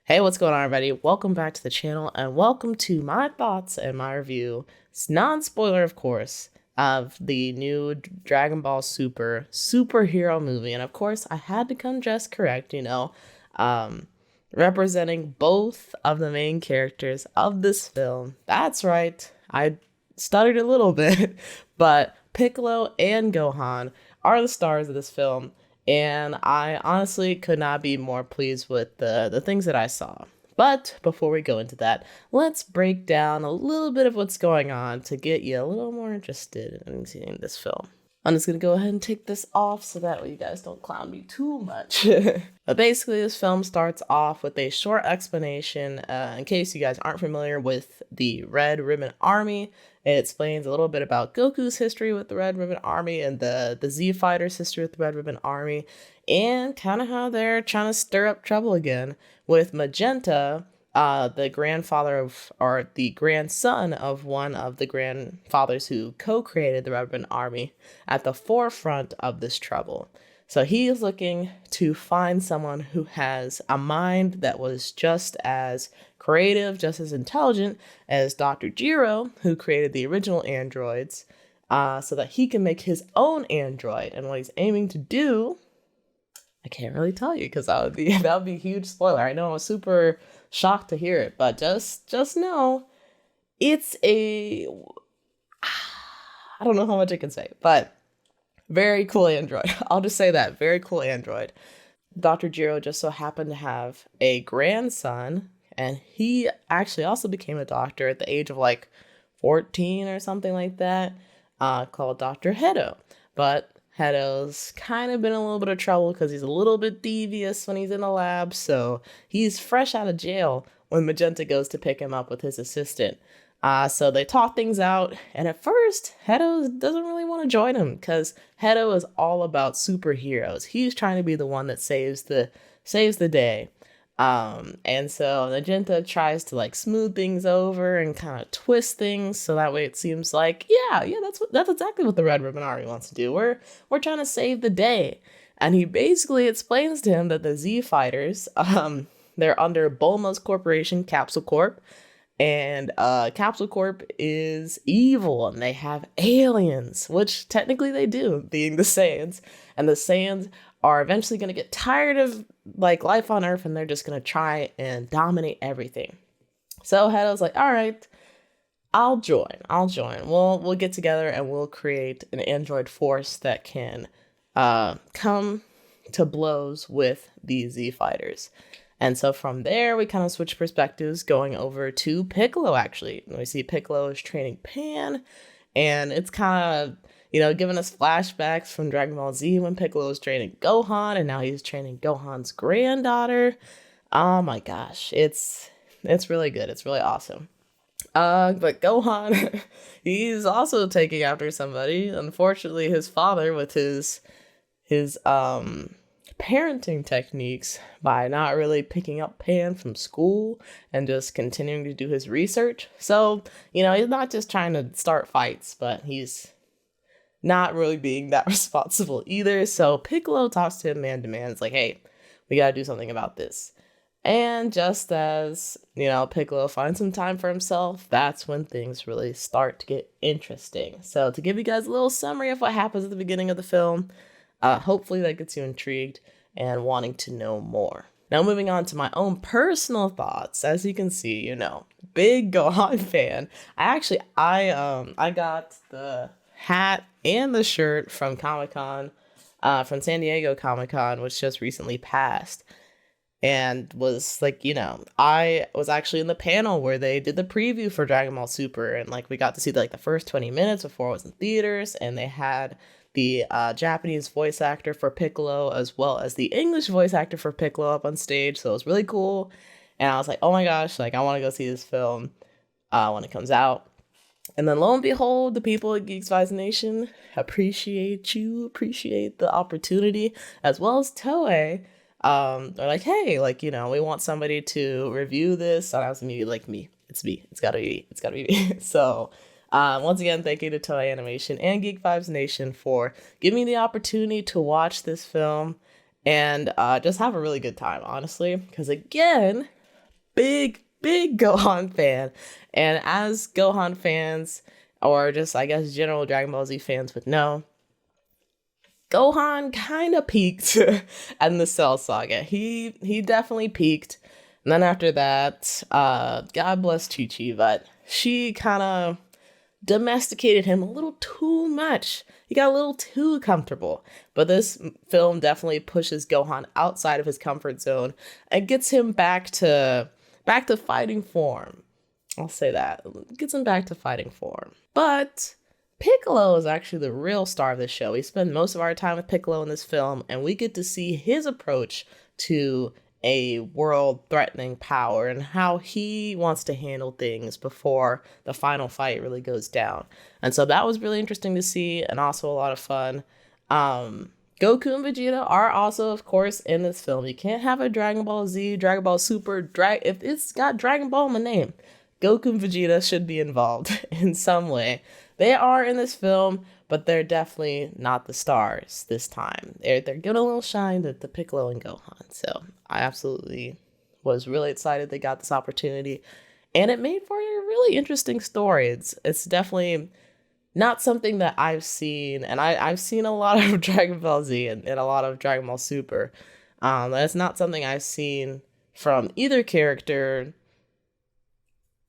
Hey, what's going on, everybody? Welcome back to the channel and welcome to my thoughts and my review. It's non-spoiler, of course, of the new Dragon Ball Super Hero movie. And of course, I had to come dressed correct, um, representing both of the main characters of this film. That's right, I stuttered a little bit, but Piccolo and Gohan are the stars of this film, and I honestly could not be more pleased with the things that I saw. But before we go into that, let's break down a little bit of what's going on to get you a little more interested in seeing this film. I'm just gonna go ahead and take this off so that way you guys don't clown me too much. But basically, this film starts off with a short explanation. In case you guys aren't familiar with the Red Ribbon Army, it explains a little bit about Goku's history with the Red Ribbon Army and the Z Fighters' history with the Red Ribbon Army, and kind of how they're trying to stir up trouble again with Magenta, the grandfather of, or the grandson of one of the grandfathers who co-created the Red Ribbon Army, at the forefront of this trouble. So he is looking to find someone who has a mind that was just as creative, just as intelligent as Dr. Gero, who created the original androids, so that he can make his own android. And what he's aiming to do, I can't really tell you because that would be a huge spoiler. I know, I was super shocked to hear it, but just know it's a I don't know how much I can say, but very cool android. I'll just say that, very cool android. Dr. Gero just so happened to have a grandson, and he actually also became a doctor at the age of like 14 or something like that, called Dr. Hedo. But Hedo's kind of been in a little bit of trouble because he's a little bit devious when he's in the lab, so he's fresh out of jail when Magenta goes to pick him up with his assistant. So they talk things out, and at first, Hedo doesn't really want to join him because Hedo is all about superheroes. He's trying to be the one that saves the day. And so Magenta tries to like smooth things over and kind of twist things so that way it seems like, yeah, that's exactly what the Red Ribbon Army wants to do. We're trying to save the day. And he basically explains to him that the Z Fighters, they're under Bulma's corporation, Capsule Corp. And Capsule Corp is evil, and they have aliens, which technically they do, being the Saiyans. And the Saiyans are eventually going to get tired of like life on Earth, and they're just going to try and dominate everything. So Hedo's like, all right, I'll join. We'll get together and we'll create an android force that can come to blows with the Z Fighters. And so from there, we kind of switch perspectives going over to Piccolo, actually. And we see Piccolo is training Pan, and it's kind of, giving us flashbacks from Dragon Ball Z when Piccolo was training Gohan, and now he's training Gohan's granddaughter. Oh my gosh, it's really good. It's really awesome. But Gohan, he's also taking after somebody. Unfortunately, his father with his parenting techniques by not really picking up Pan from school and just continuing to do his research. So, he's not just trying to start fights, but he's not really being that responsible either. So Piccolo talks to him man to man. It's like, hey, we got to do something about this. And just as, Piccolo finds some time for himself, that's when things really start to get interesting. So to give you guys a little summary of what happens at the beginning of the film, hopefully that gets you intrigued and wanting to know more. Now moving on to my own personal thoughts. As you can see, big Gohan fan. I got the hat and the shirt from Comic-Con, from San Diego Comic-Con, which just recently passed. And was like, I was actually in the panel where they did the preview for Dragon Ball Super, and like we got to see like the first 20 minutes before it was in theaters, and they had the Japanese voice actor for Piccolo as well as the English voice actor for Piccolo up on stage. So it was really cool. And I was like, oh my gosh, like I want to go see this film when it comes out. And then lo and behold, the people at Geek Nation appreciate the opportunity, as well as Toei. They're like, hey, like, we want somebody to review this. And I was immediately like, me. It's me. It's gotta be me. So once again, thank you to Toei Animation and Geek Nation for giving me the opportunity to watch this film and just have a really good time, honestly. Because again, big Gohan fan. And as Gohan fans, or just, I guess, general Dragon Ball Z fans would know, Gohan kind of peaked in the Cell Saga. He definitely peaked. And then after that, God bless Chi-Chi, but she kind of domesticated him a little too much. He got a little too comfortable. But this film definitely pushes Gohan outside of his comfort zone and gets him back to fighting form. I'll say that. Gets him back to fighting form. But Piccolo is actually the real star of this show. We spend most of our time with Piccolo in this film, and we get to see his approach to a world-threatening power and how he wants to handle things before the final fight really goes down. And so that was really interesting to see, and also a lot of fun. Goku and Vegeta are also, of course, in this film. You can't have a Dragon Ball Z, Dragon Ball Super, if it's got Dragon Ball in the name, Goku and Vegeta should be involved in some way. They are in this film, but they're definitely not the stars this time. They're giving a little shine to Piccolo and Gohan. So I absolutely was really excited they got this opportunity. And it made for a really interesting story. It's definitely not something that I've seen. And I've seen a lot of Dragon Ball Z and a lot of Dragon Ball Super. That's not something I've seen from either character.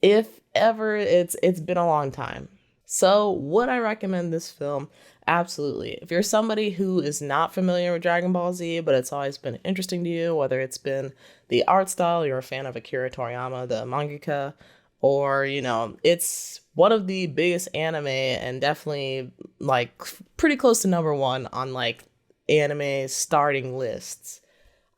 If ever, it's been a long time. So would I recommend this film? Absolutely. If you're somebody who is not familiar with Dragon Ball Z, but it's always been interesting to you, whether it's been the art style, you're a fan of Akira Toriyama, the mangaka, or, it's one of the biggest anime and definitely like pretty close to number one on like anime starting lists,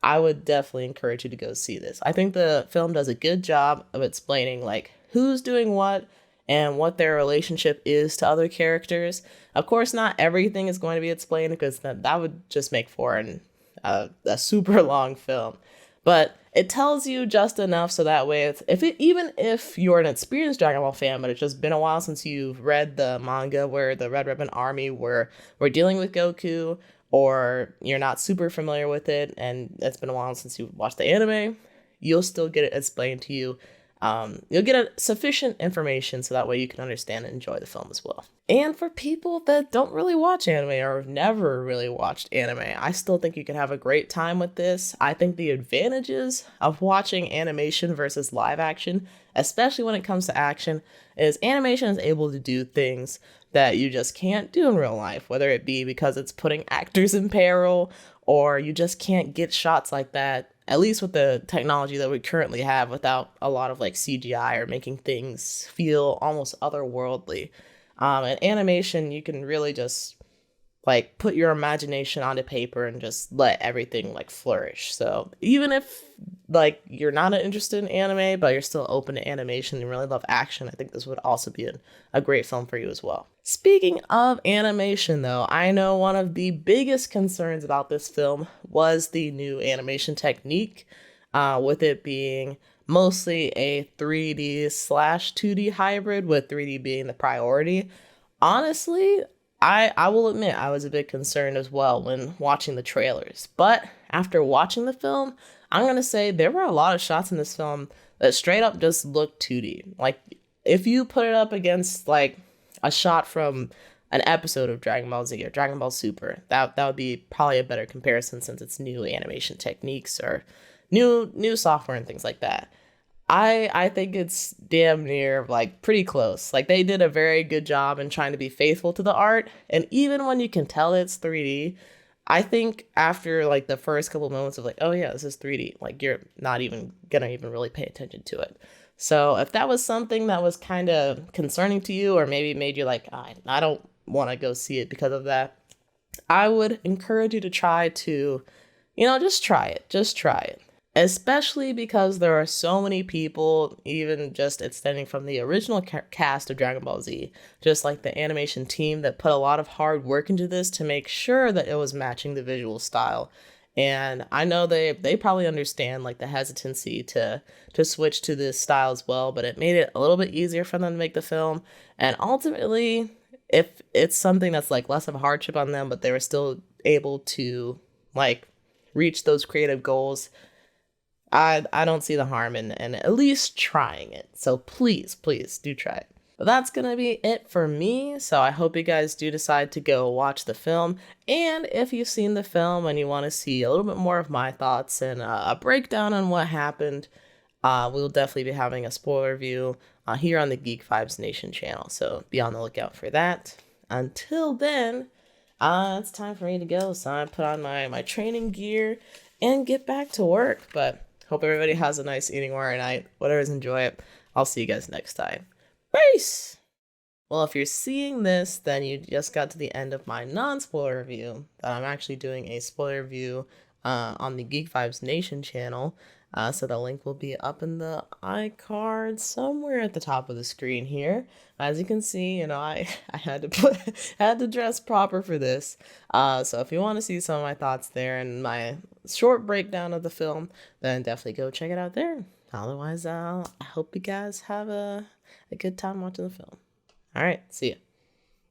I would definitely encourage you to go see this. I think the film does a good job of explaining like who's doing what and what their relationship is to other characters. Of course, not everything is going to be explained because that would just make for a super long film. But it tells you just enough so that way, even if you're an experienced Dragon Ball fan, but it's just been a while since you've read the manga where the Red Ribbon Army were dealing with Goku, or you're not super familiar with it and it's been a while since you watched the anime, you'll still get it explained to you. You'll get sufficient information so that way you can understand and enjoy the film as well. And for people that don't really watch anime or have never really watched anime, I still think you can have a great time with this. I think the advantages of watching animation versus live action, especially when it comes to action, is animation is able to do things that you just can't do in real life, whether it be because it's putting actors in peril or you just can't get shots like that, at least with the technology that we currently have, without a lot of like CGI or making things feel almost otherworldly. In animation, you can really just like put your imagination onto paper and just let everything like flourish. So even if like you're not interested in anime, but you're still open to animation and really love action, I think this would also be a great film for you as well. Speaking of animation though, I know one of the biggest concerns about this film was the new animation technique, with it being mostly a 3D slash 2D hybrid, with 3D being the priority. Honestly, I will admit I was a bit concerned as well when watching the trailers, but after watching the film, I'm going to say there were a lot of shots in this film that straight up just looked 2D. Like, if you put it up against like a shot from an episode of Dragon Ball Z or Dragon Ball Super, that would be probably a better comparison since it's new animation techniques or new software and things like that. I think it's damn near like pretty close. Like, they did a very good job in trying to be faithful to the art, and even when you can tell it's 3D, I think after like the first couple moments of like, oh yeah, this is 3D, like you're not even gonna even really pay attention to it. So if that was something that was kind of concerning to you, or maybe made you like, I don't want to go see it because of that, I would encourage you to try to, just try it. Just try it. Especially because there are so many people, even just extending from the original cast of Dragon Ball Z, just like the animation team, that put a lot of hard work into this to make sure that it was matching the visual style. And I know they probably understand like the hesitancy to switch to this style as well, but it made it a little bit easier for them to make the film. And ultimately, if it's something that's like less of a hardship on them, but they were still able to like reach those creative goals, I don't see the harm in at least trying it. So please do try it. But that's going to be it for me. So I hope you guys do decide to go watch the film. And if you've seen the film and you want to see a little bit more of my thoughts and a breakdown on what happened, we'll definitely be having a spoiler review here on the Geek Vibes Nation channel. So be on the lookout for that. Until then, it's time for me to go. So I put on my training gear and get back to work. But hope everybody has a nice evening or night. Whatever's, enjoy it. I'll see you guys next time. Peace! Well, if you're seeing this, then you just got to the end of my non-spoiler review. That I'm actually doing a spoiler review on the Geek Vibes Nation channel. So the link will be up in the iCard somewhere at the top of the screen here. As you can see, I had to had to dress proper for this. So if you want to see some of my thoughts there and my short breakdown of the film, then definitely go check it out there. Otherwise, I hope you guys have a good time watching the film. All right, see ya.